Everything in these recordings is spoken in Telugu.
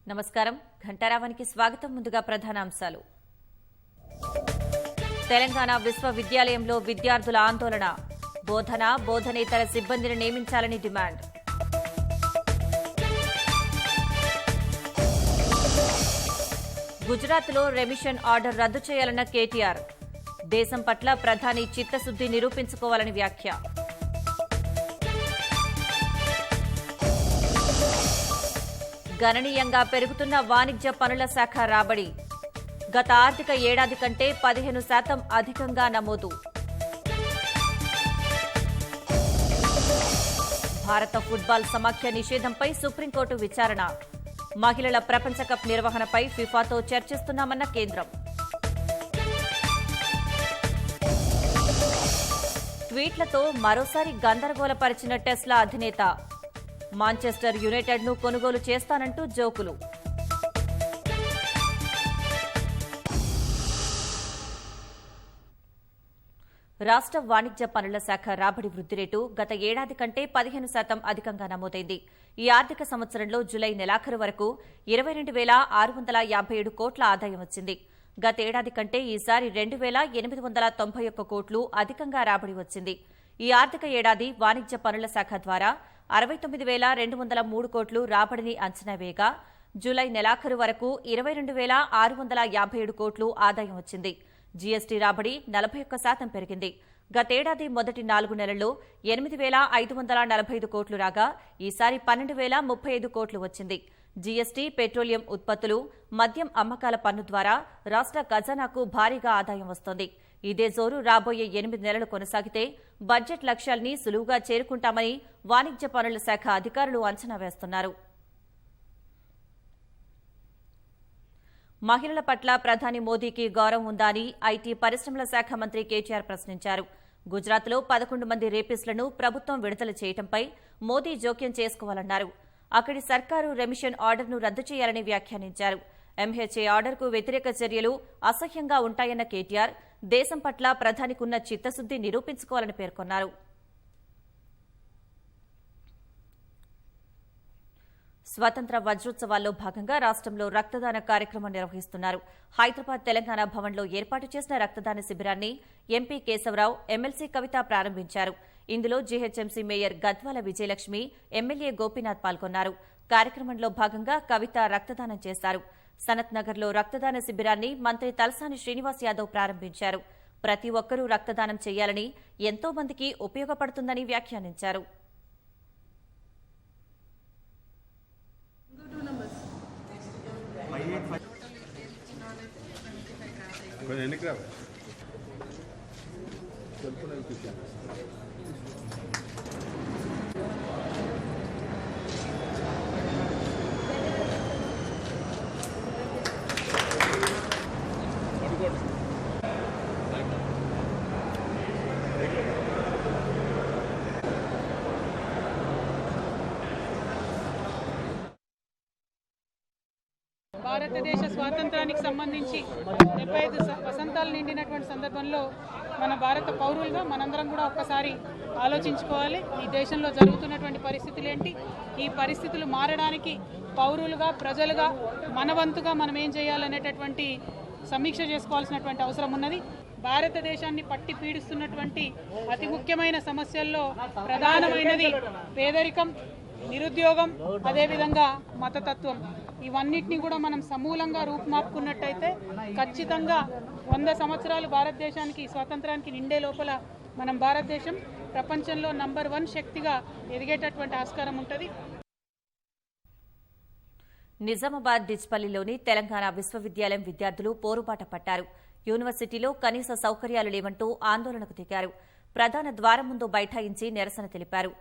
నమస్కారం ఘంటారావానికి స్వాగతం. ముందుగా ప్రధానాంశాలు. తెలంగాణ విశ్వవిద్యాలయంలో విద్యార్థుల ఆందోళన. బోధనేతర సిబ్బందిని నియమించాలని డిమాండ్. గుజరాత్లో రెమిషన్ ఆర్డర్ రద్దు చేయాలన్న కేటీఆర్. దేశం పట్ల ప్రధాని చిత్తశుద్ది నిరూపించుకోవాలని వ్యాఖ్య. గణనీయంగా పెరుగుతున్న వాణిజ్య పనుల శాఖ రాబడి. గత ఆర్థిక ఏడాది కంటే 15% అధికంగా నమోదు. భారత ఫుట్బాల్ సమాఖ్య నిషేధంపై సుప్రీంకోర్టు విచారణ. మహిళల ప్రపంచ కప్ నిర్వహణపై ఫిఫాతో చర్చిస్తున్నామన్న కేంద్రం. ట్వీట్లతో మరోసారి గందరగోళపరిచిన టెస్లా అధినేత. మాంచెస్టర్ యునైటెడ్ ను కొనుగోలు చేస్తానంటూ జోకులు. రాష్ట్ర వాణిజ్య పనుల శాఖ రాబడి వృద్ధి రేటు గత ఏడాది కంటే 15% అధికంగా నమోదైంది. ఈ ఆర్థిక సంవత్సరంలో జులై నెలాఖరు వరకు 22,657 కోట్ల ఆదాయం వచ్చింది. గతేడాది కంటే ఈసారి 2,891 కోట్లు అధికంగా రాబడి వచ్చింది. ఈ ఆర్థిక ఏడాది వాణిజ్య పనుల శాఖ ద్వారా 69,203 కోట్లు రాబడిని అంచనా వేయగా జూలై నెలాఖరు వరకు 22,657 కోట్లు ఆదాయం వచ్చింది. జీఎస్టీ రాబడి 41% పెరిగింది. గతేడాది మొదటి 4 నెలల్లో 8,545 కోట్లు రాగా ఈసారి 12,035 కోట్లు వచ్చింది. జీఎస్టీ, పెట్రోలియం ఉత్పత్తులు, మద్యం అమ్మకాల పన్ను ద్వారా రాష్ట్ర ఖజానాకు భారీగా ఆదాయం వస్తోంది. ఇదే జోరు రాబోయే 8 నెలలు కొనసాగితే బడ్జెట్ లక్ష్యాల్ని సులువుగా చేరుకుంటామని వాణిజ్య పనుల శాఖ అధికారులు అంచనా వేస్తున్నారు. మహిళల పట్ల ప్రధాని మోదీకి గౌరవం ఉందా అని ఐటీ పరిశ్రమల శాఖ మంత్రి కేటీఆర్ ప్రశ్నించారు. గుజరాత్లో 11 మంది రేపిస్టులను ప్రభుత్వం విడుదల చేయడంపై మోదీ జోక్యం చేసుకోవాలన్నారు. అక్కడి సర్కారు రెమిషన్ ఆర్డర్ను రద్దు చేయాలని వ్యాఖ్యానించారు. ఎంహెచ్ఏ ఆర్డర్కు వ్యతిరేక చర్యలు అసహ్యంగా ఉంటాయన్న కేటీఆర్ దేశం పట్ల ప్రధానికున్న చిత్తశుద్ది నిరూపించుకోవాలని పేర్కొన్నారు. స్వతంత్ర వజ్రోత్సవాల్లో భాగంగా రాష్ట్రంలో రక్తదాన కార్యక్రమం నిర్వహిస్తున్నారు. హైదరాబాద్ తెలంగాణ భవన్లో ఏర్పాటు చేసిన రక్తదాన శిబిరాన్ని ఎంపీ కేశవరావు, ఎమ్మెల్సీ కవిత ప్రారంభించారు. ఇందులో GHMC mayor Gadwal Vijayalakshmi, MLA Gopinath పాల్గొన్నారు. కార్యక్రమంలో భాగంగా కవిత రక్తదానం చేశారు. సనత్ నగర్లో రక్తదాన శిబిరాన్ని మంత్రి తలసాని శ్రీనివాస్ యాదవ్ ప్రారంభించారు. ప్రతి ఒక్కరూ రక్తదానం చేయాలని, ఎంతో మందికి ఉపయోగపడుతుందని వ్యాఖ్యానించారు. భారతదేశ స్వాతంత్రానికి సంబంధించి 75 వసంతాలు నిండినటువంటి సందర్భంలో మన భారత పౌరులుగా మనందరం కూడా ఒక్కసారి ఆలోచించుకోవాలి. ఈ దేశంలో జరుగుతున్నటువంటి పరిస్థితులు ఏంటి, ఈ పరిస్థితులు మారడానికి పౌరులుగా, ప్రజలుగా మన వంతుగా మనం ఏం చేయాలనేటటువంటి సమీక్ష చేసుకోవాల్సినటువంటి అవసరం ఉన్నది. భారతదేశాన్ని పట్టి పీడిస్తున్నటువంటి అతి ముఖ్యమైన సమస్యల్లో ప్రధానమైనది పేదరికం, నిరుద్యోగం, అదేవిధంగా మతతత్వం. ఇవన్నిటినీ కూడా మనం సమూలంగా రూపుమాపుకున్నట్టయితే ఖచ్చితంగా 100 సంవత్సరాలు భారతదేశానికి స్వాతంత్రానికి నిండే లోపల మనం భారతదేశం ప్రపంచంలో నంబర్ 1 శక్తిగా ఎదిగేటటువంటి ఆస్కారం ఉంటుంది. నిజామాబాద్ డిచ్పల్లిలోని తెలంగాణ విశ్వవిద్యాలయం విద్యార్థులు పోరుబాట పట్టారు. యూనివర్సిటీలో కనీస సౌకర్యాలు లేవంటూ ఆందోళనకు దిగారు. ప్రధాన ద్వారం ముందు బైఠాయించి నిరసన తెలిపారు.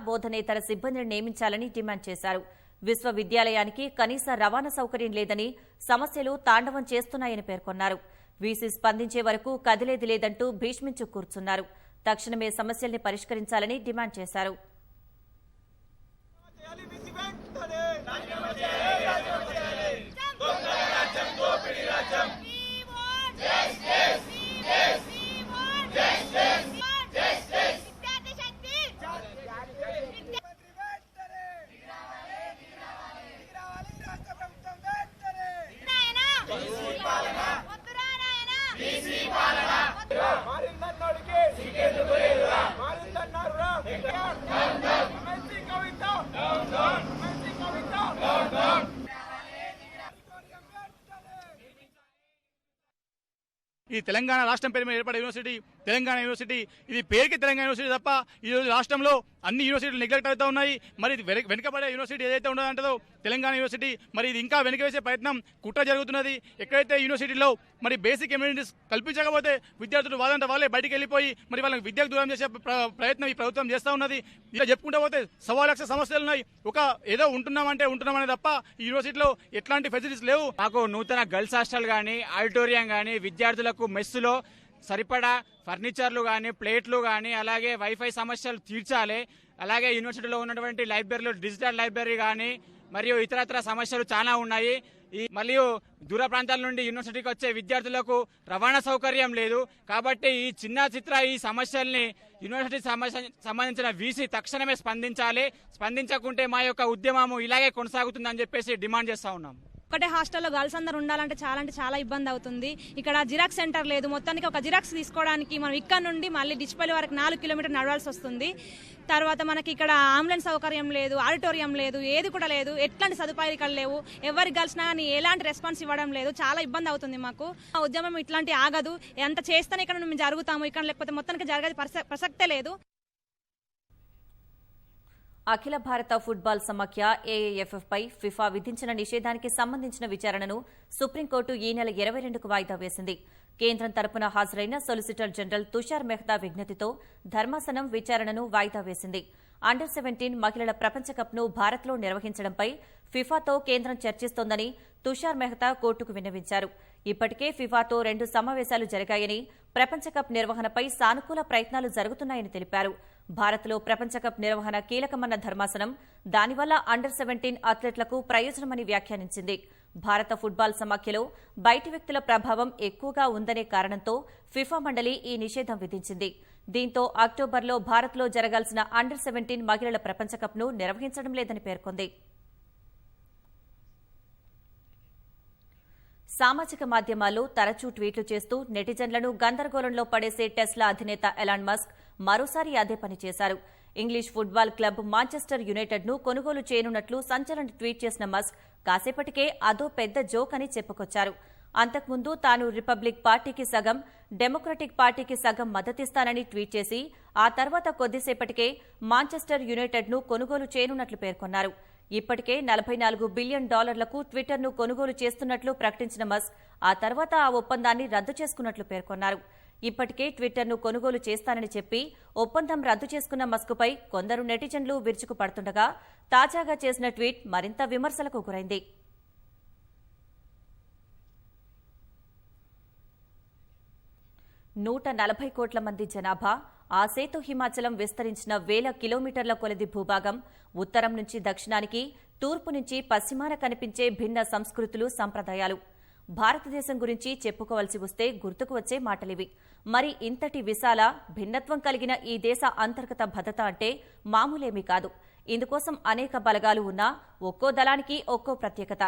బోధనేతర సిబ్బందిని నియమించాలని డిమాండ్ చేశారు. విశ్వవిద్యాలయానికి కనీస రవాణా సౌకర్యం లేదని, సమస్యలు తాండవం చేస్తున్నాయని పేర్కొన్నారు. వీసీ స్పందించే వరకు కదిలేది లేదంటూ భీష్మించు కూర్చున్నారు. తక్షణమే సమస్యల్ని పరిష్కరించాలని డిమాండ్ చేశారు. ఈ తెలంగాణ రాష్ట్రం పేరు మీద ఏర్పడే యూనివర్సిటీ తెలంగాణ యూనివర్సిటీ, ఇది పేరుకి తెలంగాణ యూనివర్సిటీ తప్ప ఈరోజు రాష్ట్రంలో అన్ని యూనివర్సిటీలు నెగ్లెక్ట్ అవుతూ ఉన్నాయి. మరి ఇది వెనుకబడే యూనివర్సిటీ ఏదైతే ఉండదంటదో తెలంగాణ యూనివర్సిటీ, మరి ఇది ఇంకా వెనుక వేసే ప్రయత్నం కుట్ర జరుగుతున్నది. ఎక్కడైతే యూనివర్సిటీలో మరి బేసిక్ ఎమ్యూనిటీస్ కల్పించకపోతే విద్యార్థులు వాళ్ళంటే వాళ్ళే బయటికి వెళ్ళిపోయి మరి వాళ్ళకి విద్యకు దూరం చేసే ప్రయత్నం ఈ ప్రభుత్వం చేస్తూ ఉన్నది. ఇలా చెప్పుకుంటూ పోతే 1,00,000 సమస్యలు ఉన్నాయి. ఏదో ఉంటున్నామనే తప్ప ఈ యూనివర్సిటీలో ఎట్లాంటి ఫెసిలిటీస్ లేవు. మాకు నూతన గర్ల్స్ హాస్టల్ కానీ, ఆడిటోరియం కానీ, విద్యార్థులకు మెస్సులో సరిపడా ఫర్నిచర్లు కానీ, ప్లేట్లు కానీ, అలాగే వైఫై సమస్యలు తీర్చాలి. అలాగే యూనివర్సిటీలో ఉన్నటువంటి లైబ్రరీలో డిజిటల్ లైబ్రరీ కానీ మరియు ఇతరత్ర సమస్యలు చాలా ఉన్నాయి. మరియు దూర ప్రాంతాల నుండి యూనివర్సిటీకి వచ్చే విద్యార్థులకు రవాణా సౌకర్యం లేదు. కాబట్టి ఈ సమస్యల్ని యూనివర్సిటీ సంబంధించిన వీసీ తక్షణమే స్పందించాలి. స్పందించకుంటే మా యొక్క ఉద్యమము ఇలాగే కొనసాగుతుందని చెప్పేసి డిమాండ్ చేస్తా ఉన్నాం. ఒకటే హాస్టల్లో గర్ల్స్ అందరూ ఉండాలంటే చాలా ఇబ్బంది అవుతుంది. ఇక్కడ జిరాక్స్ సెంటర్ లేదు. మొత్తానికి ఒక జిరాక్స్ తీసుకోవడానికి మనం ఇక్కడ నుండి మళ్ళీ డిచ్పల్లి వరకు 4 కిలోమీటర్లు నడవాల్సి వస్తుంది. తర్వాత మనకి ఇక్కడ అంబులెన్స్ సౌకర్యం లేదు, ఆడిటోరియం లేదు, ఏది కూడా లేదు. ఎట్లాంటి సదుపాయాలు ఇక్కడ లేవు. ఎవరికి కలిసినా కానీ ఎలాంటి రెస్పాన్స్ ఇవ్వడం లేదు. చాలా ఇబ్బంది అవుతుంది మాకు. ఆ ఉద్యమం ఇట్లాంటి ఆగదు. ఎంత చేస్తేనే ఇక్కడ మేము జరుగుతాము, ఇక్కడ లేకపోతే మొత్తానికి జరగదు ప్రసక్తే లేదు. అఖిల భారత ఫుట్బాల్ సమాఖ్య ఏఏఎఫ్ఎఫ్ పై ఫిఫా విధించిన నిషేధానికి సంబంధించిన విచారణను సుప్రీంకోర్టు ఈ నెల 22కు వాయిదా వేసింది. కేంద్రం తరపున హాజరైన సొలిసిటర్ జనరల్ తుషార్ మెహ్తా విజ్ఞప్తితో ధర్మాసనం విచారణను వాయిదా వేసింది. అండర్-17 మహిళల ప్రపంచ కప్ను భారత్లో నిర్వహించడంపై ఫిఫాతో కేంద్రం చర్చిస్తోందని తుషార్ మెహ్తా కోర్టుకు విన్నవించారు. ఇప్పటికే ఫిఫాతో 2 సమావేశాలు జరిగాయని, ప్రపంచ కప్ నిర్వహణపై సానుకూల ప్రయత్నాలు జరుగుతున్నాయని తెలిపారు. భారత్లో ప్రపంచ కప్ నిర్వహణ కీలకమన్న ధర్మాసనం దానివల్ల అండర్-17 అథ్లెట్లకు ప్రయోజనమని వ్యాఖ్యానించింది. భారత ఫుట్బాల్ సమాఖ్యలో బయటి వ్యక్తుల ప్రభావం ఎక్కువగా ఉందనే కారణంతో ఫిఫా మండలి ఈ నిషేధం విధించింది. దీంతో అక్టోబర్లో భారత్లో జరగాల్సిన అండర్-17 మహిళల ప్రపంచ కప్ను నిర్వహించడం లేదని పేర్కొంది. సామాజిక మాధ్యమాల్లో తరచూ ట్వీట్లు చేస్తూ నెటిజన్లను గందరగోళంలో పడేసే టెస్లా అధినేత ఎలాన్ మస్క్ మరోసారి అదే పని చేశారు. ఇంగ్లీష్ ఫుట్బాల్ క్లబ్ మాంచెస్టర్ యునైటెడ్ను కొనుగోలు చేయనున్నట్లు సంచలన ట్వీట్ చేసిన మస్క్ కాసేపటికే అదో పెద్ద జోక్ అని చెప్పుకొచ్చారు. అంతకుముందు తాను రిపబ్లిక్ పార్టీకి సగం, డెమోక్రటిక్ పార్టీకి సగం మద్దతిస్తానని ట్వీట్ చేసి ఆ తర్వాత కొద్దిసేపటికే మాంచెస్టర్ యునైటెడ్ను కొనుగోలు చేయనున్నట్లు పేర్కొన్నారు. ఇప్పటికే $44 బిలియన్ ట్విట్టర్ను కొనుగోలు చేస్తున్నట్లు ప్రకటించిన మస్క్ ఆ తర్వాత ఆ ఒప్పందాన్ని రద్దు చేసుకున్నట్లు పేర్కొన్నారు. ఇప్పటికే ట్విట్టర్ను కొనుగోలు చేస్తానని చెప్పి ఒప్పందం రద్దు చేసుకున్న మస్క్పై కొందరు నెటిజన్లు విరుచుకుపడుతుండగా తాజాగా చేసిన ట్వీట్ మరింత విమర్శలకు గురైంది. $140 కోట్ల మంది జనాభా, ఆ సేతు హిమాచలం విస్తరించిన వేల కిలోమీటర్ల కొలది భూభాగం, ఉత్తరం నుంచి దక్షిణానికి, తూర్పు నుంచి పశ్చిమాన కనిపించే భిన్న సంస్కృతులు, సంప్రదాయాలు. భారతదేశం గురించి చెప్పుకోవలసి వస్తే గుర్తుకు వచ్చే మాటలివి. మరి ఇంతటి విశాల భిన్నత్వం కలిగిన ఈ దేశ అంతర్గత భద్రత అంటే మామూలేమీ కాదు. ఇందుకోసం అనేక బలగాలు ఉన్నా ఒక్కో దళానికి ఒక్కో ప్రత్యేకత.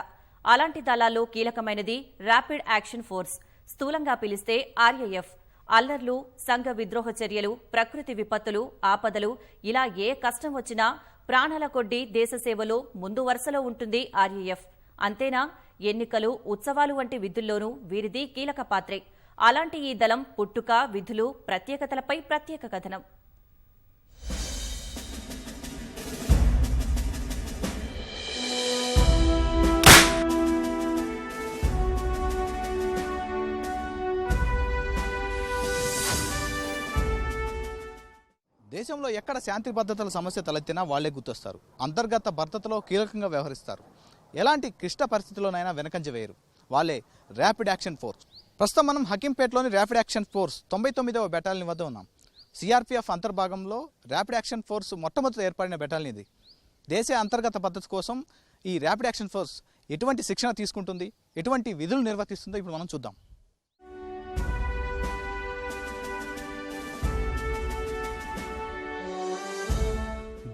అలాంటి దళాల్లో కీలకమైనది ర్యాపిడ్ యాక్షన్ ఫోర్స్, స్థూలంగా పిలిస్తే ఆర్ఏఎఫ్. అల్లర్లు, సంఘ విద్రోహ చర్యలు, ప్రకృతి విపత్తులు, ఆపదలు, ఇలా ఏ కష్టం వచ్చినా ప్రాణాల కొద్దీ దేశ సేవలో ముందు వరుసలో ఉంటుంది ఆర్ఏఎఫ్. అంతేనా, ఎన్నికలు, ఉత్సవాలు వంటి విధుల్లోనూ వీరిది కీలక పాత్రే. అలాంటి ఈ దళం పుట్టుక, విధులు, ప్రత్యేకతలపై ప్రత్యేక కథనం. దేశంలో ఎక్కడ శాంతి భద్రతల సమస్య తలెత్తినా వాళ్లే గుర్తొస్తారు. అంతర్గత భద్రతలో కీలకంగా వ్యవహరిస్తారు. ఎలాంటి క్లిష్ట పరిస్థితుల్లోనైనా వెనకంజ వేయరు. వాళ్ళే ర్యాపిడ్ యాక్షన్ ఫోర్స్. ప్రస్తుతం మనం హకీంపేటలోని ర్యాపిడ్ యాక్షన్ ఫోర్స్ 99వ బెటాలియన్ వద్ద ఉన్నాం. సిఆర్పీఎఫ్ అంతర్భాగంలో ర్యాపిడ్ యాక్షన్ ఫోర్స్ మొట్టమొదటి ఏర్పడిన బెటాలియన్ ఇది. దేశ అంతర్గత భద్రత కోసం ఈ ర్యాపిడ్ యాక్షన్ ఫోర్స్ ఎటువంటి శిక్షణ తీసుకుంటుంది, ఎటువంటి విధులు నిర్వర్తిస్తుందో ఇప్పుడు మనం చూద్దాం.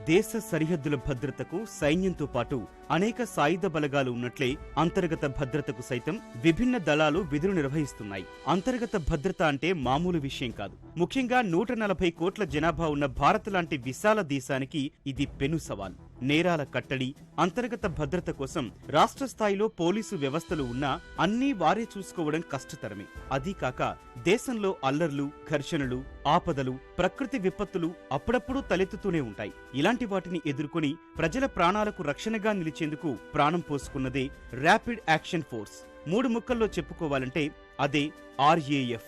దేశ సరిహద్దుల భద్రతకు సైన్యంతో పాటు అనేక సాయుధ బలగాలు ఉన్నట్లే అంతర్గత భద్రతకు సైతం విభిన్న దళాలు విధులు నిర్వహిస్తున్నాయి. అంతర్గత భద్రత అంటే మామూలు విషయం కాదు. ముఖ్యంగా 140 కోట్ల జనాభా ఉన్న భారత్ లాంటి విశాల దేశానికి ఇది పెను సవాల్. నేరాల కట్టడి, అంతర్గత భద్రత కోసం రాష్ట్ర స్థాయిలో పోలీసు వ్యవస్థలు ఉన్నా అన్నీ వారే చూసుకోవడం కష్టతరమే. అదీ కాక దేశంలో అల్లర్లు, ఘర్షణలు, ఆపదలు, ప్రకృతి విపత్తులు అప్పుడప్పుడు తలెత్తుతూనే ఉంటాయి. ఇలాంటి వాటిని ఎదుర్కొని ప్రజల ప్రాణాలకు రక్షణగా నిలిచేందుకు ప్రాణం పోసుకున్నదే ర్యాపిడ్ యాక్షన్ ఫోర్స్. 3 ముక్కల్లో చెప్పుకోవాలంటే అదే RAF.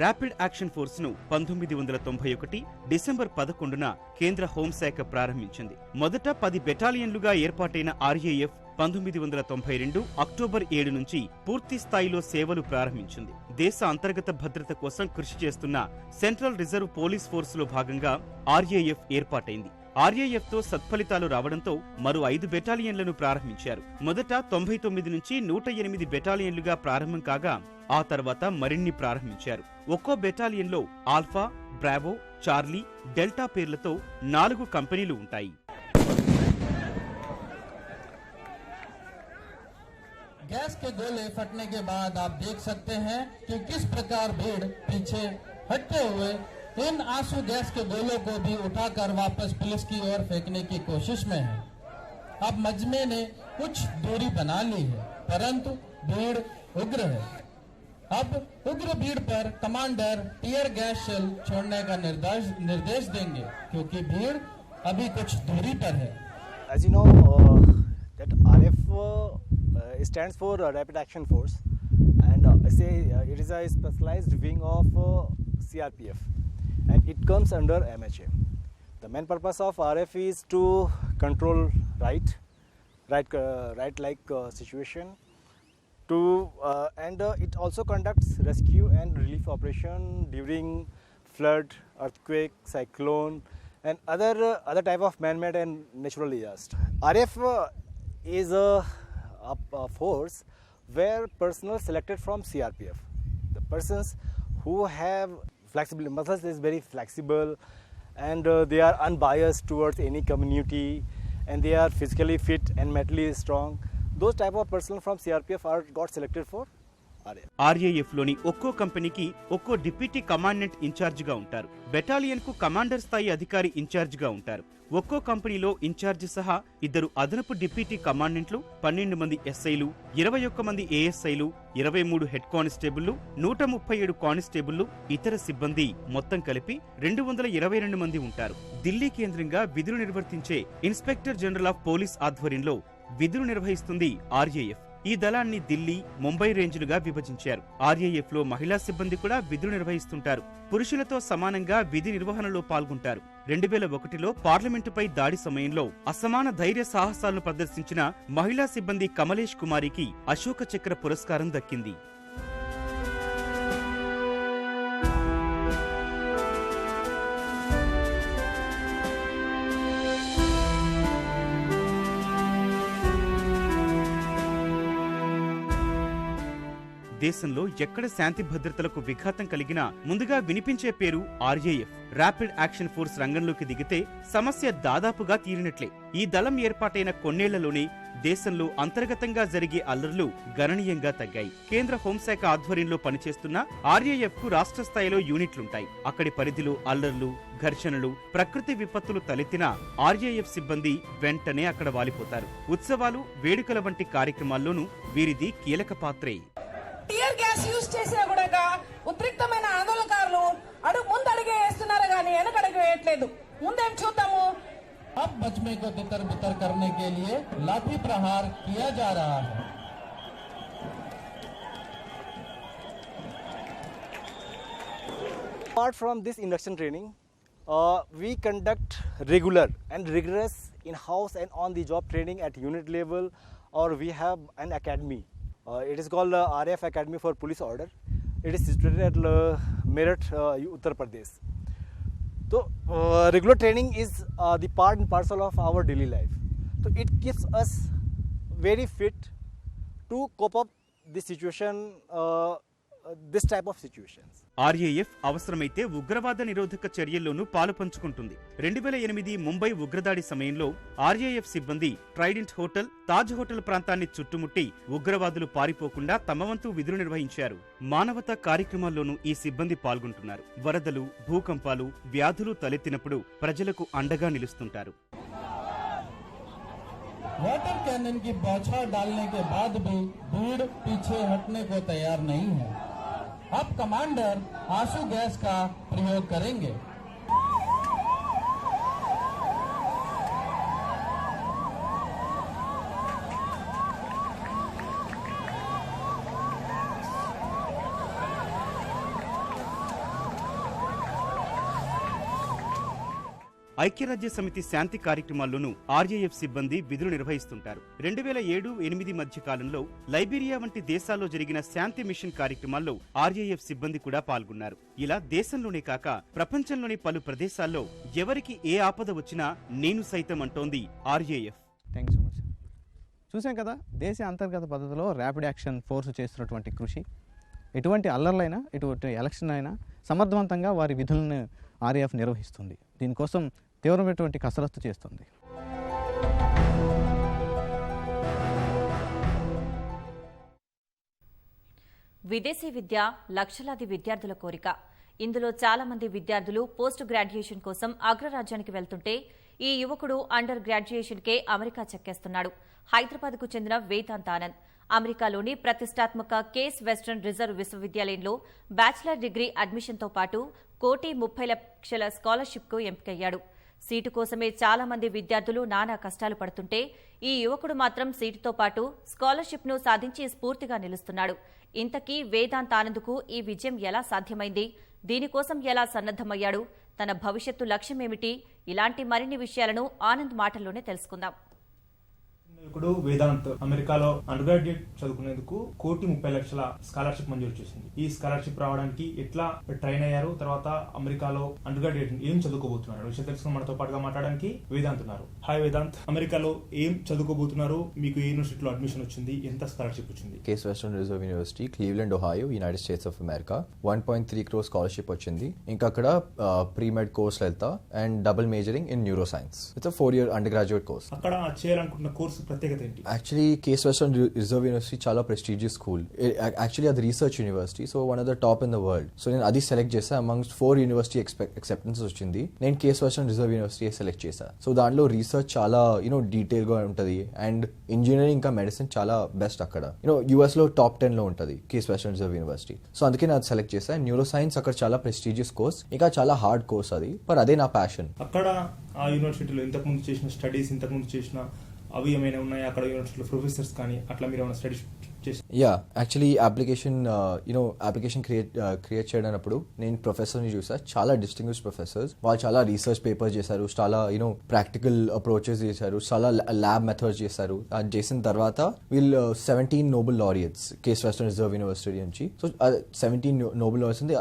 ర్యాపిడ్ యాక్షన్ ఫోర్స్ ను 1991 డిసెంబర్ 11న కేంద్ర హోంశాఖ ప్రారంభించింది. మొదట 10 బెటాలియన్లుగా ఏర్పాటైన RAF 1992 అక్టోబర్ 7 నుంచి పూర్తి స్థాయిలో సేవలు ప్రారంభించింది. దేశ అంతర్గత భద్రత కోసం కృషి చేస్తున్న సెంట్రల్ రిజర్వ్ పోలీస్ ఫోర్స్ లో భాగంగా RAF ఏర్పాటైంది. RAF తో సత్ఫలితాలు రావడంతో మరో 5 బెటాలియన్లను ప్రారంభించారు. మొదట 99 నుంచి 108 బెటాలియన్లుగా ప్రారంభం కాగా ఆ తర్వాత మరిన్ని ప్రారంభించారు. ఒక్కో బెటాలియన్లో ఆల్ఫా, బ్రావో, చార్లీ, డెల్టా పేర్లతో 4 కంపెనీలు ఉంటాయి. गैस के गोले फटने के बाद आप देख सकते हैं कि किस प्रकार भीड़ पीछे हटते हुए इन आंसू गैस के गोलों को भी उठाकर वापस पुलिस की ओर फेंकने की कोशिश में है। अब मजमे ने कुछ दूरी बना ली है, परंतु भीड़ उग्र है। अब उग्र भीड़ पर कमांडर टीयर गैस शेल छोड़ने का निर्देश देंगे, क्योंकि भीड़ अभी कुछ दूरी पर है। As you know, that RF stands for Rapid Action Force, and it is a specialized wing of CRPF, and it comes under MHA. The main purpose of RF is to control right situation, and it also conducts rescue and relief operation during flood, earthquake, cyclone, and other type of man-made and natural disasters. RF is a force where personnel selected from CRPF. The persons who have flexible muscles is very flexible, and they are unbiased towards any community, and they are physically fit and mentally strong. Those type of personnel from CRPF got selected for RAF. RAF లోని ఒక్కో కంపెనీకి ఒక్కో డిప్యూటీ కమాండెంట్ ఇన్ఛార్జ్ గా ఉంటారు. బెటాలియన్ కు కమాండర్ స్థాయి అధికారి ఇన్ఛార్జ్ గా ఉంటారు. ఒక్కో కంపెనీలో ఇన్ఛార్జి సహా 2 అదనపు డిప్యూటీ కమాండెంట్లు, 12 మంది SIలు, 21 మంది ASIలు, 23 హెడ్ కానిస్టేబుళ్లు, 137 కానిస్టేబుళ్లు, ఇతర సిబ్బంది మొత్తం కలిపి 222 మంది ఉంటారు. ఢిల్లీ కేంద్రంగా విధులు నిర్వర్తించే ఇన్స్పెక్టర్ జనరల్ ఆఫ్ పోలీస్ ఆధ్వర్యంలో విధులు నిర్వహిస్తుంది RAF. ఈ దళాన్ని ఢిల్లీ, ముంబై రేంజ్లుగా విభజించారు. RAF లో మహిళా సిబ్బంది కూడా విధులు నిర్వహిస్తుంటారు. పురుషులతో సమానంగా విధి నిర్వహణలో పాల్గొంటారు. 2001లో పార్లమెంటుపై దాడి సమయంలో అసమాన ధైర్య సాహసాలను ప్రదర్శించిన మహిళా సిబ్బంది కమలేష్ కుమారికి అశోక చక్ర పురస్కారం దక్కింది. దేశంలో ఎక్కడ శాంతి భద్రతలకు విఘాతం కలిగినా ముందుగా వినిపించే పేరు RAF. ర్యాపిడ్ యాక్షన్ ఫోర్స్ రంగంలోకి దిగితే సమస్య దాదాపుగా తీరినట్లే. ఈ దళం ఏర్పాటైన కొన్నేళ్లలోనే దేశంలో అంతర్గతంగా జరిగే అల్లర్లు గణనీయంగా తగ్గాయి. కేంద్ర హోంశాఖ ఆధ్వర్యంలో పనిచేస్తున్న RAF కు రాష్ట్ర స్థాయిలో యూనిట్లుంటాయి. అక్కడి పరిధిలో అల్లర్లు, ఘర్షణలు, ప్రకృతి విపత్తులు తలెత్తిన RAF సిబ్బంది వెంటనే అక్కడ వాలిపోతారు. ఉత్సవాలు, వేడుకల వంటి కార్యక్రమాల్లోనూ వీరిది కీలక పాత్రే. టియర్ గ్యాస్ యూజ్ చేసినా కూడా ఉద్రిక్తమైన ఆందోళనకారులు ముందడుగే వేస్తున్నారు కానీ వెనకడుగు వేయట్లేదు. ముందేం చూద్దాము. अब बचमे को तितर बितर करने के लिए लाठी प्रहार किया जा रहा है. Apart from this induction training, we conduct regular and rigorous in-house and on-the-job training at unit level, or we have an academy. It is called RAF Academy for Police Order. It is situated at Meerut, Uttar Pradesh. So regular training is the part and parcel of our daily life. So it keeps us very fit to cope up the situation this type of situations. RAF అవసరమైతే ఉగ్రవాద నిరోధక చర్యల్లోనూ పాలు పంచుకుంటుంది. 2008 ముంబై ఉగ్రదాడి సమయంలో ఆర్ఏఎఫ్ సిబ్బంది ట్రైడెంట్ హోటల్, తాజ్ హోటల్ ప్రాంతాన్ని చుట్టుముట్టి ఉగ్రవాదులు పారిపోకుండా తమ వంతు విధులు నిర్వహించారు. మానవతా కార్యక్రమాల్లోనూ ఈ సిబ్బంది పాల్గొంటున్నారు. వరదలు, భూకంపాలు, వ్యాధులు తలెత్తినప్పుడు ప్రజలకు అండగా నిలుస్తుంటారు. वाटर कैनन की बौछार डालने के बाद भी भीड़ पीछे हटने को तैयार नहीं है। अब कमांडर आंसू गैस का प्रयोग करेंगे। ఐక్యరాజ్య సమితి శాంతి కార్యక్రమాల్లోనూ ఆర్ఏఎఫ్ సిబ్బంది విధులు నిర్వహిస్తుంటారు. 2007-8 మధ్య కాలంలో లైబీరియా వంటి దేశాల్లో జరిగిన శాంతి మిషన్ కార్యక్రమాల్లో ఆర్ఏఎఫ్ సిబ్బంది కూడా పాల్గొన్నారు. ఇలా దేశంలోనే కాక ప్రపంచంలోని పలు ప్రదేశాల్లో ఎవరికి ఏ ఆపద వచ్చినా నేను సైతం అంటోంది RAF. Thank you so much. చూసాం కదా దేశ అంతర్గత పద్ధతిలో ర్యాపిడ్ యాక్షన్ ఫోర్స్ చేస్తున్నటువంటి కృషి. ఎటువంటి అల్లర్లైనా, ఎటువంటి ఎలక్షన్ అయినా సమర్థవంతంగా వారి విధులను ఆర్ఏఎఫ్ నిర్వహిస్తుంది. దీనికోసం తీవ్రమైనటువంటి కసరత్తు చేస్తుంది. విదేశీ విద్య లక్షలాది విద్యార్థుల కోరిక. ఇందులో చాలా మంది విద్యార్థులు పోస్ట్ గ్రాడ్యుయేషన్ కోసం అగ్రరాజ్యానికి వెళ్తుంటే ఈ యువకుడు అండర్ గ్రాడ్యుయేషన్కే అమెరికా చెక్కేస్తున్నాడు. హైదరాబాద్కు చెందిన వేదాంత్ ఆనంద్ అమెరికాలోని ప్రతిష్టాత్మక కేస్ వెస్టర్న్ రిజర్వ్ విశ్వవిద్యాలయంలో బ్యాచిలర్ డిగ్రీ అడ్మిషన్తో పాటు 1,30,00,000 స్కాలర్షిప్కు ఎంపికయ్యాడు. సీటు కోసమే చాలా మంది విద్యార్థులు నానా కష్టాలు పడుతుంటే ఈ యువకుడు మాత్రం సీటుతో పాటు స్కాలర్షిప్ను సాధించి స్ఫూర్తిగా నిలుస్తున్నాడు. ఇంతకీ వేదాంత్ ఆనంద్కు ఈ విజయం ఎలా సాధ్యమైంది? దీనికోసం ఎలా సన్నద్దమయ్యాడు? తన భవిష్యత్తు లక్ష్యమేమిటి? ఇలాంటి మరిన్ని విషయాలను ఆనంద్ మాటల్లోనే తెలుసుకుందాం. ఇప్పుడు వేదాంత్ అమెరికాలో అండర్ గ్రాడ్యుయేట్ చదువుకునేందుకు 1,30,00,000 స్కాలర్షిప్ మంజూరు చేసింది. ఈ స్కాలర్షిప్ రావడానికి ఎట్లా ట్రైన్ అయ్యారు, తర్వాత అమెరికాలో అండర్ గ్రాడ్యుయేట్ ఏం చదువుకోబోతున్నారు విషయం తెలుసుకుని మనతో పాటుగా మాట్లాడడానికి వేదాంత్ ఉన్నారు. హాయ్ వేదాంత్, అమెరికాలో ఏం చదువుకోబోతున్నారు? మీకు ఏ యూనివర్సిటీలో అడ్మిషన్ వచ్చింది? ఎంత స్కాలర్షిప్ వచ్చింది? Case Western Reserve University, Cleveland, Ohio, United States of America 1.3 crore scholarship వచ్చింది. ఇంకా అక్కడ ప్రీ మెడ్ కోర్స్ వెళ్తా and double majoring in neuroscience. It's 4-year undergraduate course. అక్కడ చేయాలనుకుంటున్న కోర్సు ప్రత్యేకత ఏంటి? Actually Case Western Reserve University చాలా ప్రెస్టీజియస్ స్కూల్. యాక్చువల్లీ అది research university, so one of the top in the world. So నేను అది సెలెక్ట్ చేసా. అమంగ్స్ట్ 4 యూనివర్సిటీ ఎక్సెప్టెన్స్ వచ్చింది. నేను case Western Reserve university select చేశా. సో దాంట్లో రీసెర్చ్ చాలా డీటెయిల్ గా ఉంటుంది అండ్ ఇంజనీరింగ్ ఇంకా మెడిసిన్ చాలా బెస్ట్. అక్కడ యూఎస్ లో టాప్ 10 లో ఉంటుంది case Western Reserve university. So అందుకే నేను అది సెలెక్ట్ చేశా. న్యూరో సైన్స్ అక్కడ చాలా ప్రెస్టీజియస్ కోర్స్, ఇంకా చాలా హార్డ్ కోర్స్ అది, బట్ అదే నా ప్యాషన్. అక్కడ ఆ యూనివర్సిటీలో ఇంతకుముందు చేసిన స్టడీస్, ఇంతకుముందు చేసిన అవి ఏమైనా ఉన్నాయి? అక్కడ యూనివర్సిటీలో ప్రొఫెసర్స్ కానీ అట్లా మీరు ఏమైనా స్టడీస్ చేసి? యా, యాక్చువల్లీ అప్లికేషన్ క్రియేట్ చేయడానికి నేను ప్రొఫెసర్ని చూసా. చాలా డిస్టింగ్విష్ ప్రొఫెసర్స్. వాళ్ళు చాలా రీసెర్చ్ పేపర్స్ చేశారు, చాలా ప్రాక్టికల్ అప్రోచెస్ చేశారు, చాలా ల్యాబ్ మెథడ్స్ చేశారు. అది చేసిన తర్వాత వీళ్ళు 17 Nobel laureates Case Western Reserve university నుంచి. సో 17 నోబెల్ లారియట్స్ అంటే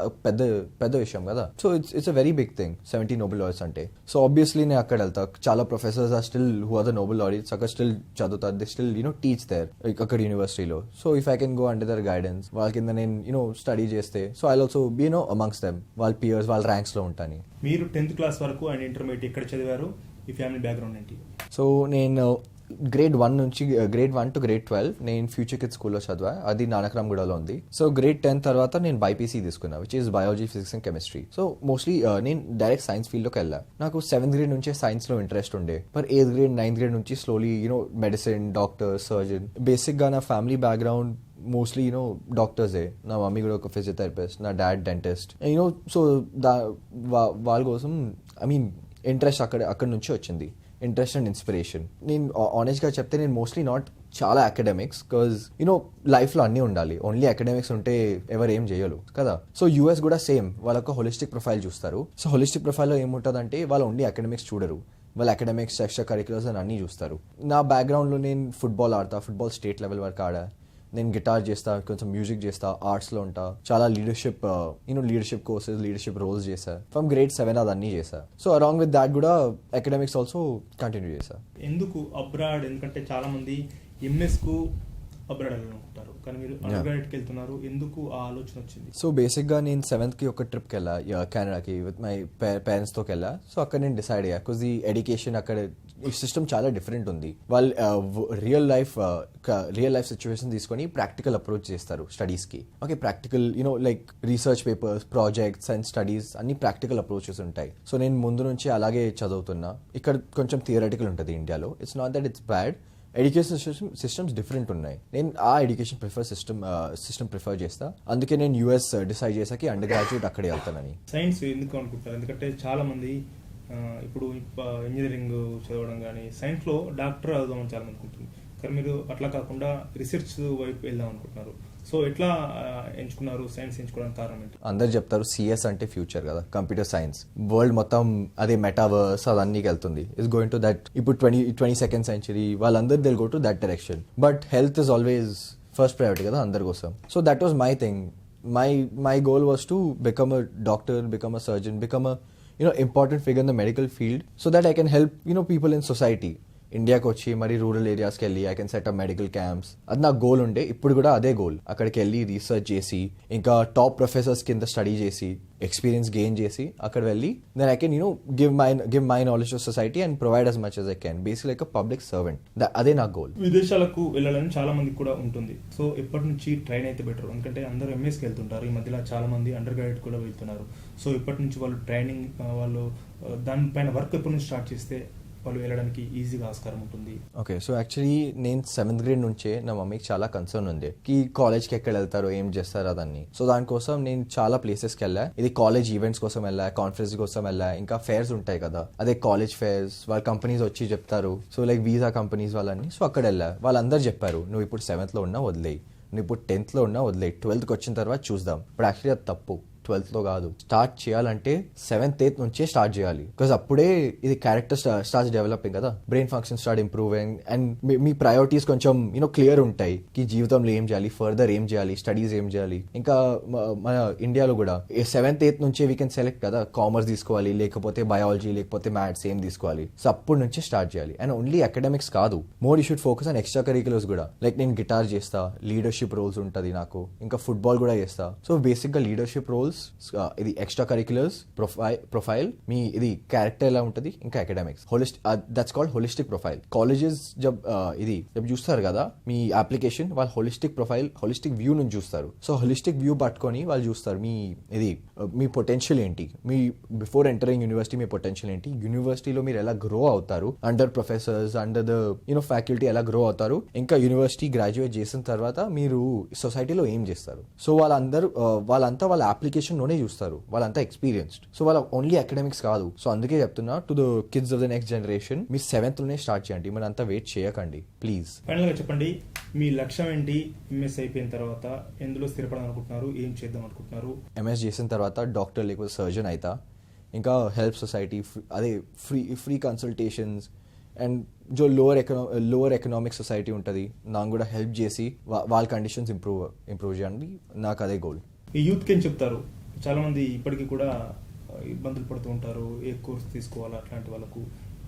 పెద్ద విషయం కదా. So it's a very big thing 17 Nobel laureates అంటే. సో ఆబ్వియస్లీ నేను అక్కడ వెళ్తా. చాలా professors are still who are the Nobel laureates అక్కడ స్టిల్ చదువుతారు. దే స్టిల్ టీచ్ దేర్ అక్కడ యూనివర్సిటీలో. So if I can go under their guidance, వాళ్ళ కింద నేను స్టడీ చేస్తే, so I also be amongst them, వాళ్ళ పియర్స్, వాళ్ళ ర్యాంక్స్ లో ఉంటాను. మీరు 10th క్లాస్ వరకు అండ్ ఇంటర్మీడియట్ ఎక్కడ చదివారు? ఈ ఫ్యామిలీ బ్యాక్గ్రౌండ్ ఏంటి? సో నేను grade 1 to grade 12 నేను ఫ్యూచర్ కిడ్స్ స్కూల్లో చదివా. అది నానక్రామ్గూడలో ఉంది. సో grade 10 తర్వాత నేను బైపీసీ తీసుకున్నా, which is biology, physics and chemistry. So mostly నేను డైరెక్ట్ సైన్స్ ఫీల్డ్లోకి వెళ్ళా. నాకు 7th grade నుంచే సైన్స్లో ఇంట్రెస్ట్ ఉండే, but 8th grade 9th grade నుంచి స్లోలీ మెడిసిన్, డాక్టర్, సర్జన్. బేసిక్గా నా ఫ్యామిలీ బ్యాక్గ్రౌండ్ మోస్ట్లీ డాక్టర్సే. నా మమ్మీ కూడా ఒక ఫిజియోథెరపిస్ట్, నా డాడ్ డెంటిస్ట్. సో వాళ్ళ కోసం ఇంట్రెస్ట్ అక్కడ నుంచి వచ్చింది. Interest and inspiration. నేను ఆనెస్ట్గా చెప్తే నేను మోస్ట్లీ నాట్ చాలా అకాడమిక్స్, బికాజ్ లైఫ్లో అన్నీ ఉండాలి. ఓన్లీ అకాడమిక్స్ ఉంటే ఎవరు ఏం చేయరు కదా. సో యూఎస్ కూడా సేమ్, వాళ్ళొక హోలిస్టిక్ ప్రొఫైల్ చూస్తారు. సో హోలిస్టిక్ ప్రొఫైల్లో ఏముంటుందంటే వాళ్ళు ఓన్లీ అకాడమిక్స్ చూడరు, వాళ్ళు అకాడమిక్స్, ఎక్స్ట్రా కరిక్యులర్స్ అని అన్నీ చూస్తారు. నా బ్యాక్గ్రౌండ్లో నేను ఫుట్బాల్ ఆడతా, ఫుట్బాల్ స్టేట్ లెవెల్ వరకు ఆడా. నేను గిటార్ చేస్తా, కొంచెం మ్యూజిక్ చేస్తా, ఆర్ట్స్లో ఉంటా. చాలా leadership leadership courses, leadership roles చేశా. ఫ్రమ్ grade 7 అదన్నీ చేశా. సో అలాంగ్ విత్ దాట్ కూడా అకాడమిక్స్ ఆల్సో కంటిన్యూ చేశా. ఎందుకు అబ్రాడ్? ఎందుకంటే చాలా మంది ఎంఎస్ కు అబ్రాడ్ వెళ్ళాలనుకుంటారు, కానీ మీరు అండర్ గ్రాడ్యుయేట్కి వెళ్తున్నారు, ఎందుకు ఆ ఆలోచన వచ్చింది? సో బేసిక్గా నేను 7th ఒక ట్రిప్కి వెళ్ళా కెనడాకి విత్ మై పేరెంట్స్తో వెళ్ళా. సో అక్కడ నేను డిసైడ్ అయ్యా బికాజ్ ఈ ఎడ్యుకేషన్ అక్కడ ఈ సిస్టమ్ చాలా డిఫరెంట్ ఉంది. వాళ్ళు రియల్ లైఫ్ సిచ్యువేషన్ తీసుకొని ప్రాక్టికల్ అప్రోచ్ చేస్తారు స్టడీస్కి. Okay, practical like research papers, projects and studies అన్ని ప్రాక్టికల్ అప్రోచెస్ ఉంటాయి. సో నేను ముందు నుంచి అలాగే చదువుతున్నా. ఇక్కడ కొంచెం థియరటికల్ ఉంటుంది ఇండియాలో. It's not that it's bad. Education systems different ఉన్నాయి. నేను ఆ ఎడ్యుకేషన్ సిస్టమ్ ప్రిఫర్ చేస్తా. అందుకే నేను యూఎస్ డిసైడ్ చేసాకి అండర్ గ్రాడ్యుయేట్ అక్కడే వెళ్తానని. సైన్స్ ఎందుకు అనుకుంటారు? ఎందుకంటే చాలా మంది ఇప్పుడు ఇంజనీరింగ్ చదవడం కానీ సైన్స్లో డాక్టర్ అవుదామని చాలా మంది అనుకుంటుంది, కానీ మీరు అట్లా కాకుండా రీసెర్చ్ వైపు వెళ్దాం అనుకుంటున్నారు. సో ఎట్లా ఎంచుకున్నారు సైన్స్ ఎంచుకోవడానికి కారణం ఏంటి? అందరు చెప్తారు సిఎస్ అంటే ఫ్యూచర్ కదా, కంప్యూటర్ సైన్స్. వరల్డ్ మొత్తం అదే మెటావర్స్ అవన్నీ వెళ్తుంది. It's going to that. ఇప్పుడు 22nd century వాళ్ళందరూ will go to that direction. But health is always first priority కదా అందరి కోసం. So that was my thing. My goal was to become a doctor, become a surgeon, become a important figure in the medical field so that I can help people in society. ఇండియాకి వచ్చి మరి రూరల్ ఏరియాస్కి వెళ్ళి I can set up medical camps. అది నా గోల్ ఉండే, ఇప్పుడు కూడా అదే గోల్. అక్కడికి వెళ్ళి రీసెర్చ్ చేసి ఇంకా టాప్ ప్రొఫెసర్స్ కింద స్టడీ చేసి ఎక్స్పీరియన్స్ గెయిన్ చేసి అక్కడ వెళ్ళి then I can give my knowledge to society and provide as much as I can. Basic like public servant. అదే నా గోల్. విదేశాలకు వెళ్ళాలని చాలా మందికి కూడా ఉంటుంది. సో ఎప్పటి నుంచి ట్రైన్ అయితే బెటర్? ఎందుకంటే అందరూ ఎంఎస్కి వెళ్తుంటారు, ఈ మధ్యలో చాలా మంది అండర్ గ్రాడ్యుయేట్ కూడా వెళ్తున్నారు. సో ఇప్పటి నుంచి వాళ్ళు ట్రైనింగ్ వాళ్ళు దానిపైన వర్క్ ఎప్పటి నుంచి స్టార్ట్ చేస్తే వాళ్ళు వెళ్ళడానికి ఈజీగా ఆస్కారం ఉంటుంది? ఓకే, సో యాక్చువల్లీ నేను 7th grade నుంచే నా మమ్మీకి చాలా కన్సర్న్ ఉంది కి కాలేజ్కి ఎక్కడ వెళ్తారో ఏం చేస్తారో అదని. సో దానికోసం నేను చాలా ప్లేసెస్కి వెళ్ళా. ఇది కాలేజ్ ఈవెంట్స్ కోసం వెళ్ళా, కాన్ఫరెన్స్ కోసం వెళ్ళా, ఇంకా ఫేర్స్ ఉంటాయి కదా, అదే కాలేజ్ ఫేర్స్. వాళ్ళ కంపెనీస్ వచ్చి చెప్తారు. సో లైక్ వీసా కంపెనీస్ వాళ్ళని. సో అక్కడ వెళ్ళా. వాళ్ళందరూ చెప్పారు నువ్వు ఇప్పుడు 7th లో ఉన్నా వదిలేయి, నువ్వు ఇప్పుడు 10th లో ఉన్నా వదిలేయి, 12th వచ్చిన తర్వాత చూద్దాం. ఇప్పుడు యాక్చువల్లీ అది తప్పు. 12th లో కాదు, స్టార్ట్ చేయాలంటే 7th 8th నుంచే స్టార్ట్ చేయాలి. బికాస్ అప్పుడే ఇది క్యారెక్టర్ స్టార్ట్స్ డెవలపింగ్ కదా, brain function start improving and me priorities కొంచెం క్లియర్ ఉంటాయి కి జీవితంలో ఏం చేయాలి, ఫర్దర్ ఏం చేయాలి, స్టడీస్ ఏం చేయాలి. ఇంకా మన ఇండియాలో కూడా 7th 8th నుంచే వీ కెన్ సెలెక్ట్ కదా, కామర్స్ తీసుకోవాలి లేకపోతే బయాలజీ లేకపోతే మ్యాథ్స్ ఏం తీసుకోవాలి. సో అప్పటి నుంచే స్టార్ట్ చేయాలి. అండ్ ఓన్లీ అకాడమిక్స్ కాదు, more you should focus on extracurriculars కూడా. లైక్ నేను గిటార్ చేస్తా, లీడర్షిప్ రోల్స్ ఉంటుంది నాకు, ఇంకా ఫుట్బాల్ కూడా చేస్తా. సో బేసిక్ గా లీడర్షిప్ రోల్స్, ఇది ఎక్స్ట్రా కరిక్యులర్స్ ప్రొఫైల్, మీ ఇది క్యారెక్టర్ ఎలా ఉంటుంది, ఇంకా academics, that's called holistic profile. Colleges జబ్ చూస్తారు కదా మీ అప్లికేషన్, వాళ్ళు హోలిస్టిక్ ప్రొఫైల్, హోలిస్టిక్ వ్యూ నుంచి చూస్తారు. సో హోలిస్టిక్ వ్యూ పట్టుకొని వాళ్ళు చూస్తారు మీ పొటెన్షియల్ ఏంటి, మీ బిఫోర్ ఎంటరింగ్ యూనివర్సిటీ మీ పొటెన్షియల్ ఏంటి, యూనివర్సిటీలో మీరు ఎలా గ్రో అవుతారు, under professors, under the faculty ఎలా గ్రో అవుతారు, ఇంకా యూనివర్సిటీ గ్రాడ్యుయేట్ చేసిన తర్వాత మీరు సొసైటీలో ఏం చేస్తారు. సో వాళ్ళంతా వాళ్ళ అప్లికేషన్ లోనే చూస్తారు, వాళ్ళంతా ఎక్స్పీరియన్స్డ్. సో వాళ్ళ ఓన్లీ అకాడమిక్స్ కాదు. సో అందుకే చెప్తున్నా to the kids of the next generation, మీరు 7th లోనే స్టార్ట్ చేయండి, మరి అంతా వెయిట్ చేయకండి ప్లీజ్. ఫైనల్ గా చెప్పండి, మీ లక్ష్యం ఏంటి? ఎంఎస్ అయిపోయిన తర్వాత ఎందులో స్థిరపడాలనుకుంటున్నారు, ఏం చేద్దాం అనుకుంటున్నారు? ఎంఎస్ చేసిన తర్వాత డాక్టర్ లేకపోతే సర్జన్ అవుతా, ఇంకా హెల్ప్ సొసైటీ, అదే ఫ్రీ కన్సల్టేషన్స్ అండ్ జో లోవర్ ఎకనామిక్ సొసైటీ ఉంటుంది నాకు కూడా హెల్ప్ చేసి వాళ్ళ కండిషన్స్ ఇంప్రూవ్ చేయండి. నాకు అదే గోల్. ఈ యూత్కి ఏం చెప్తారు? చాలా మంది ఇప్పటికీ కూడా ఇబ్బందులు పడుతూ ఉంటారు, ఏ కోర్స్ తీసుకోవాలా, అట్లాంటి వాళ్ళకు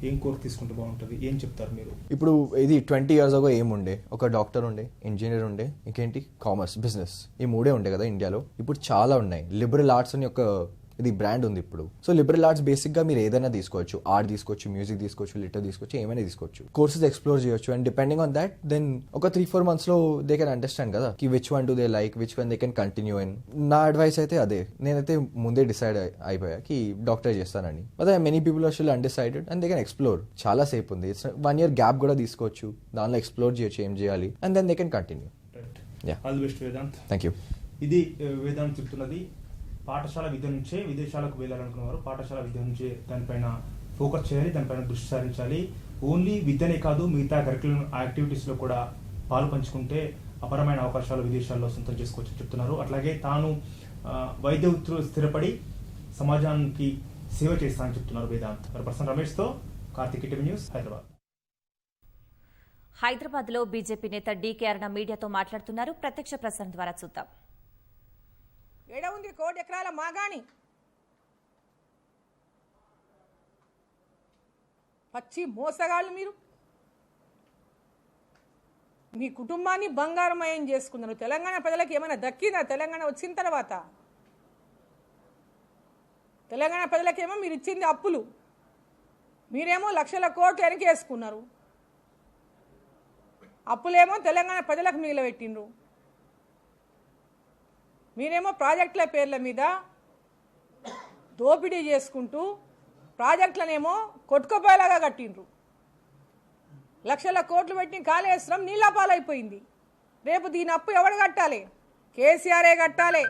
ఏం కోర్స్ తీసుకుంటే బాగుంటుంది, ఏం చెప్తారు మీరు? ఇప్పుడు ఇది 20 years ago ఏముండే, ఒక డాక్టర్ ఉండే, ఇంజనీర్ ఉండే, ఇంకేంటి కామర్స్, బిజినెస్, ఈ 3 ఉండే కదా ఇండియాలో. ఇప్పుడు చాలా ఉన్నాయి. లిబరల్ ఆర్ట్స్ అని ఒక ఇది బ్రాండ్ ఉంది ఇప్పుడు. సో లిబరల్ ఆర్ట్స్ బేసిక్ గా మీరు ఏదైనా తీసుకోవచ్చు, ఆర్ట్ తీసుకోవచ్చు, మ్యూజిక్ తీసుకోవచ్చు, లిటర్ తీసుకోవచ్చు, ఏమైనా తీసుకోవచ్చు, కోర్సెస్ ఎక్స్ప్లోర్ చేయొచ్చు. And depending on that then ఒక 3-4 months లో దే కెన్ అండర్స్టాండ్ కదా కి which one do they like, which one they can continue in. నా అడ్వైస్ అయితే అదే, నేనైతే ముందే డిసైడ్ అయిపోయా కి డాక్టర్ చేస్తానని. అదే many people are still undecided and they can explore. చాలా సేపు ఉంది, 1 year గ్యాప్ కూడా తీసుకోవచ్చు, దానిలో ఎక్స్ప్లోర్ చేయొచ్చు ఏం చేయాలి, and then they can continue. All the best Vedant. Thank you. ఇది వేదాంత్ చెప్తున్నది. పాఠశాల విద్య నుంచే విదేశాలకు వెళ్ళాలనుకున్నవారు పాఠశాల విద్య నుంచే దానిపైన ఫోకస్ చేయాలి, దానిపైన దృష్టి సారించాలి. ఓన్లీ విద్యనే కాదు, మిగతా కరిక్యులర్ యాక్టివిటీస్లో కూడా పాలు పంచుకుంటే అపరమైన అవకాశాలు విదేశాల్లో సొంతం చేసుకోవచ్చని చెప్తున్నారు. అట్లాగే తాను వైద్య వృత్తిలో స్థిరపడి సమాజానికి సేవ చేస్తానని చెప్తున్నారు వేదాంత్. పర్సన్ రమేష్తో కార్తిక్, టీవీ న్యూస్, హైదరాబాద్. హైదరాబాద్లో బీజేపీ నేత డీకే అరుణ మీడియాతో మాట్లాడుతున్నారు. ప్రత్యక్ష ప్రసారం ద్వారా చూద్దాం. ఏడ ఉంది 1 కోటి ఎకరాల మాగాణి, పచ్చి మోసగాళ్ళు మీరు. మీ కుటుంబాన్ని బంగారమయం చేసుకున్నారు. తెలంగాణ ప్రజలకు ఏమైనా దక్కిందా? తెలంగాణ వచ్చిన తర్వాత తెలంగాణ ప్రజలకేమో మీరు ఇచ్చింది అప్పులు, మీరేమో లక్షల కోట్లు వెనకేసుకున్నారు. అప్పులేమో తెలంగాణ ప్రజలకు మిగిలిపెట్టిండ్రు. మీరేమో ప్రాజెక్టుల పేర్ల మీద దోపిడీ చేసుకుంటూ ప్రాజెక్టులనేమో కొట్టుకుపోయేలాగా కట్టిండ్రు. లక్షల కోట్లు పెట్టి కాళేశ్వరం నీళ్ళపాలైపోయింది. రేపు దీని అప్పు ఎవడు కట్టాలి? కేసీఆరే కట్టాలి.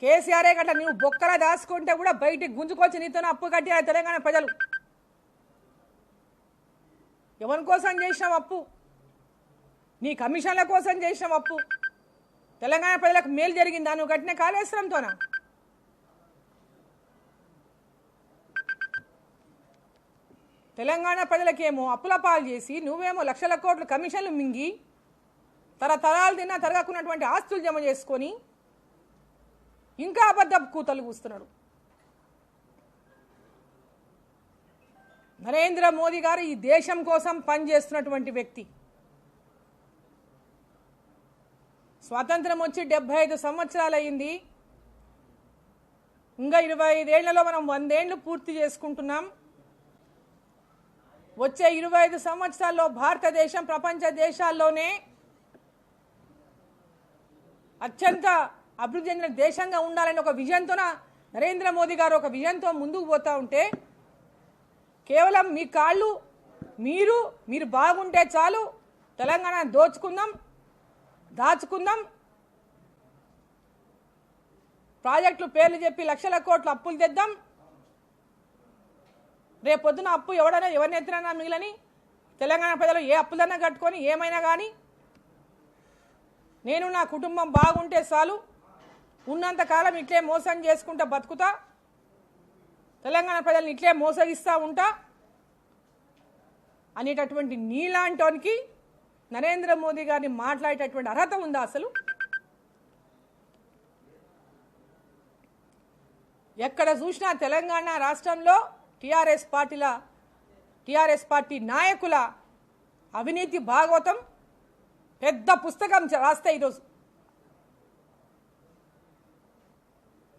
కేసీఆరే కట్ట. నువ్వు బొక్కలా దాచుకుంటే కూడా బయటికి గుంజుకొచ్చి నీతో అప్పు కట్టాలి తెలంగాణ ప్రజలు. ఎవరి కోసం చేసినాం అప్పు? నీ కమిషన్ల కోసం చేసినాం అప్పు. తెలంగాణ ప్రజలకు మేలు జరిగిందా నువ్వు కట్టిన కాళేశ్వరంతోనా? తెలంగాణ ప్రజలకేమో అప్పుల పాలు చేసి నువ్వేమో లక్షల కోట్ల కమిషన్లు మింగి తరతరాలు తిన్నా తరగకున్నటువంటి ఆస్తులు జమ చేసుకొని ఇంకా అబద్ధపు కూతలు కూస్తున్నాడు. నరేంద్ర మోదీ గారు ఈ దేశం కోసం పనిచేస్తున్నటువంటి వ్యక్తి. స్వాతంత్రం వచ్చి 75 సంవత్సరాలు అయింది. ఇంకా 25 ఏళ్లలో మనం 100 ఏళ్లు పూర్తి చేసుకుంటున్నాం. వచ్చే 25 సంవత్సరాల్లో భారతదేశం ప్రపంచ దేశాల్లోనే అత్యంత అభివృద్ధి చెందిన దేశంగా ఉండాలని ఒక విజన్తో నరేంద్ర మోదీ గారు ఒక విజన్తో ముందుకు పోతూ ఉంటే కేవలం మీ కాళ్ళు మీరు బాగుంటే చాలు, తెలంగాణ దోచుకుందాం, దాచుకుందాం, ప్రాజెక్టులు పేర్లు చెప్పి లక్షల కోట్ల అప్పులు తెద్దాం, రేపొద్దున అప్పు ఎవరిని ఎత్తినా మిగిలని తెలంగాణ ప్రజలు ఏ అప్పులన్నా కట్టుకొని ఏమైనా కానీ నేను నా కుటుంబం బాగుంటే చాలు, ఉన్నంతకాలం ఇట్లే మోసం చేసుకుంటా బతుకుతా, తెలంగాణ ప్రజల్ని ఇట్లే మోసగిస్తూ ఉంటా అనేటటువంటి నీలాంటోనికి నరేంద్ర మోదీ గారిని మాట్లాడేటటువంటి అర్హత ఉందా అసలు? ఎక్కడ చూసినా తెలంగాణ రాష్ట్రంలో టీఆర్ఎస్ పార్టీ నాయకుల అవినీతి భాగవతం పెద్ద పుస్తకం రాస్తే ఈరోజు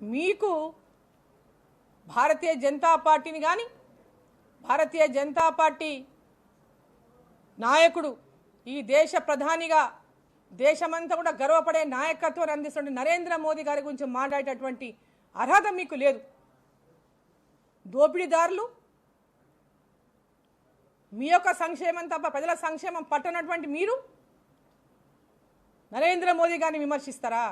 మీకు భారతీయ జనతా పార్టీని కానీ భారతీయ జనతా పార్టీ నాయకుడు ఈ దేశ ప్రధానిగా దేశమంతా కూడా గర్వపడే నాయకత్వాన్ని అందిస్తున్న నరేంద్ర మోదీ గారి గురించి మాట్లాడేటటువంటి అర్హత మీకు లేదు. దోపిడీదారులు మీ యొక్క సంక్షేమం తప్ప ప్రజల సంక్షేమం పట్టనటువంటి మీరు నరేంద్ర మోదీ గారిని విమర్శిస్తారా?